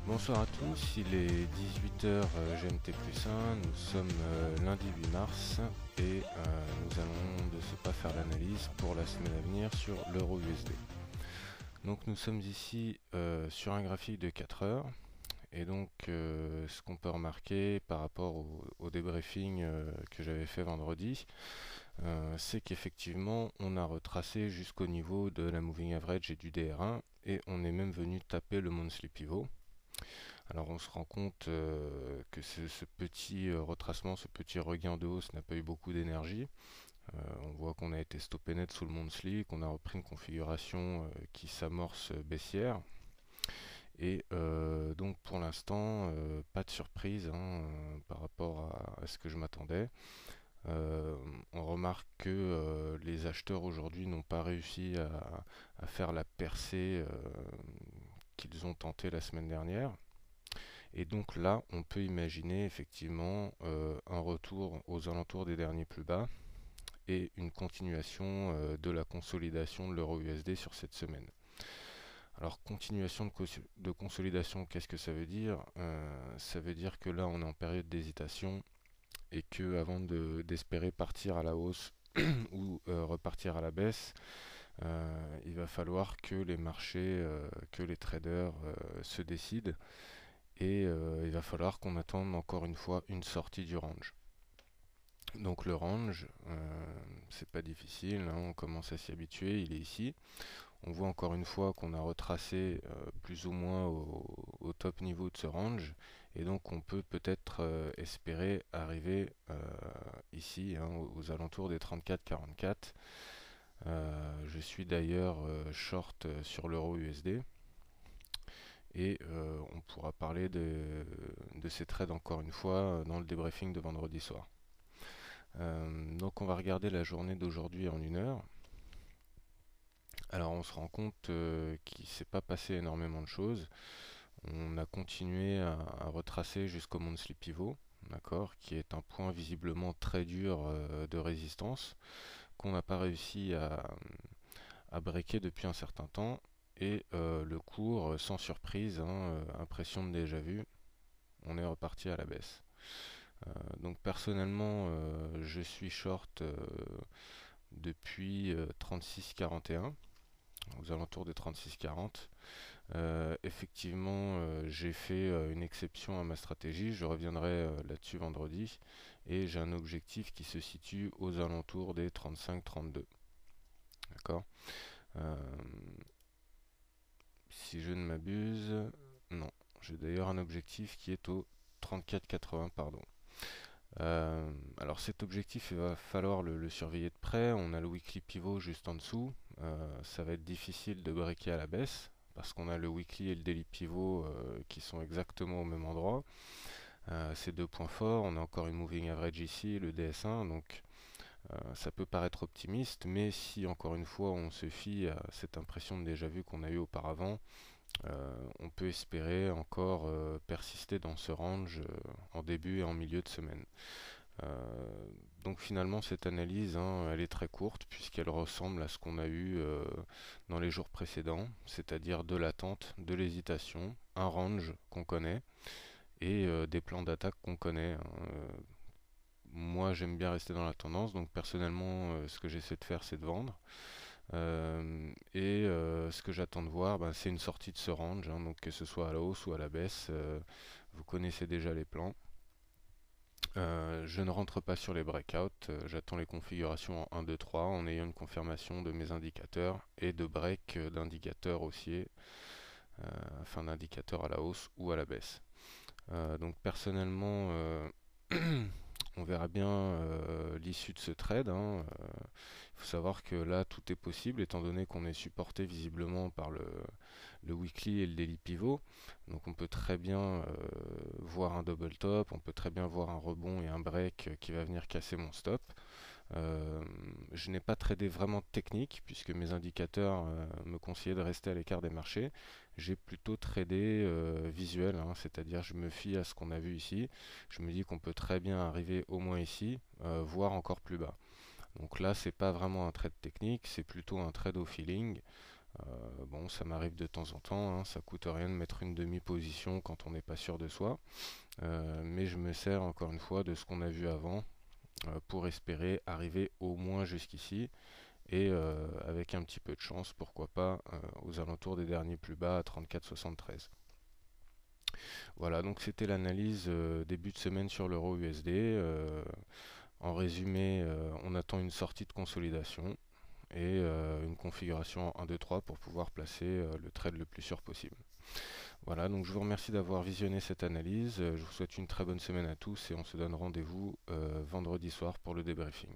Bonsoir à tous, il est 18h GMT plus 1, nous sommes lundi 8 mars et nous allons de ce pas faire l'analyse pour la semaine à venir sur l'euro USD. Donc nous sommes ici sur un graphique de 4 heures et donc ce qu'on peut remarquer par rapport au débriefing que j'avais fait vendredi, c'est qu'effectivement on a retracé jusqu'au niveau de la moving average et du DR1 et on est même venu taper le monthly pivot. Alors on se rend compte que ce petit retracement, ce petit regain de hausse n'a pas eu beaucoup d'énergie. On voit qu'on a été stoppé net sous le monthly, qu'on a repris une configuration qui s'amorce baissière. Et donc pour l'instant, pas de surprise par rapport à ce que je m'attendais. On remarque que les acheteurs aujourd'hui n'ont pas réussi à faire la percée qu'ils ont tenté la semaine dernière. Et donc là, on peut imaginer effectivement un retour aux alentours des derniers plus bas et une continuation de la consolidation de l'euro USD sur cette semaine. Alors continuation de consolidation, qu'est-ce que ça veut dire? Ça veut dire que là, on est en période d'hésitation et que avant d'espérer partir à la hausse ou repartir à la baisse, il va falloir que les marchés, que les traders se décident et il va falloir qu'on attende encore une fois une sortie du range. Donc le range, c'est pas difficile, on commence à s'y habituer, il est ici. On voit encore une fois qu'on a retracé plus ou moins au top niveau de ce range et donc on peut peut-être espérer arriver ici aux alentours des 34-44. Je suis d'ailleurs short sur l'euro USD. Et on pourra parler de ces trades encore une fois dans le débriefing de vendredi soir. Donc on va regarder la journée d'aujourd'hui en 1 heure. Alors on se rend compte qu'il ne s'est pas passé énormément de choses. On a continué à retracer jusqu'au monthly pivot, d'accord, qui est un point visiblement très dur de résistance qu'on n'a pas réussi à breaker depuis un certain temps. Et le cours, sans surprise, impression de déjà vu, on est reparti à la baisse. Donc personnellement, je suis short depuis 36,41, aux alentours de 36,40. Effectivement, j'ai fait une exception à ma stratégie, je reviendrai là-dessus vendredi, et j'ai un objectif qui se situe aux alentours des 35-32. D'accord. Euh, Si je ne m'abuse, non. J'ai d'ailleurs un objectif qui est au 34,80, pardon. Alors cet objectif, il va falloir le surveiller de près. On a le weekly pivot juste en dessous. Ça va être difficile de breaker à la baisse parce qu'on a le weekly et le daily pivot qui sont exactement au même endroit. Ces deux points forts, on a encore une moving average ici, le DS1, donc ça peut paraître optimiste, mais si encore une fois on se fie à cette impression de déjà vu qu'on a eu auparavant, on peut espérer encore persister dans ce range en début et en milieu de semaine. Donc finalement cette analyse, elle est très courte puisqu'elle ressemble à ce qu'on a eu dans les jours précédents, c'est-à-dire de l'attente, de l'hésitation, un range qu'on connaît et des plans d'attaque qu'on connaît. Moi j'aime bien rester dans la tendance, donc personnellement ce que j'essaie de faire c'est de vendre. Ce que j'attends de voir, c'est une sortie de ce range, donc que ce soit à la hausse ou à la baisse, vous connaissez déjà les plans. Je ne rentre pas sur les breakouts, j'attends les configurations en 1, 2, 3 en ayant une confirmation de mes indicateurs et de break d'indicateurs haussiers, afin d'indicateurs à la hausse ou à la baisse. Donc personnellement, on verra bien l'issue de ce trade. Il faut savoir que là, tout est possible, étant donné qu'on est supporté visiblement par le weekly et le daily pivot. Donc on peut très bien voir un double top, on peut très bien voir un rebond et un break qui va venir casser mon stop. Je n'ai pas tradé vraiment technique puisque mes indicateurs me conseillaient de rester à l'écart des marchés. J'ai plutôt tradé visuel, c'est-à-dire je me fie à ce qu'on a vu ici. Je me dis qu'on peut très bien arriver au moins ici, voire encore plus bas. Donc là, c'est pas vraiment un trade technique, c'est plutôt un trade au feeling. Bon, ça m'arrive de temps en temps, hein, ça coûte rien de mettre une demi-position quand on n'est pas sûr de soi. Mais je me sers encore une fois de ce qu'on a vu avant pour espérer arriver au moins jusqu'ici et avec un petit peu de chance, pourquoi pas, aux alentours des derniers plus bas à 34,73. Voilà, donc c'était l'analyse début de semaine sur l'euro USD. En résumé, on attend une sortie de consolidation et une configuration en 1, 2, 3 pour pouvoir placer le trade le plus sûr possible. Voilà, donc je vous remercie d'avoir visionné cette analyse. Je vous souhaite une très bonne semaine à tous et on se donne rendez-vous vendredi soir pour le débriefing.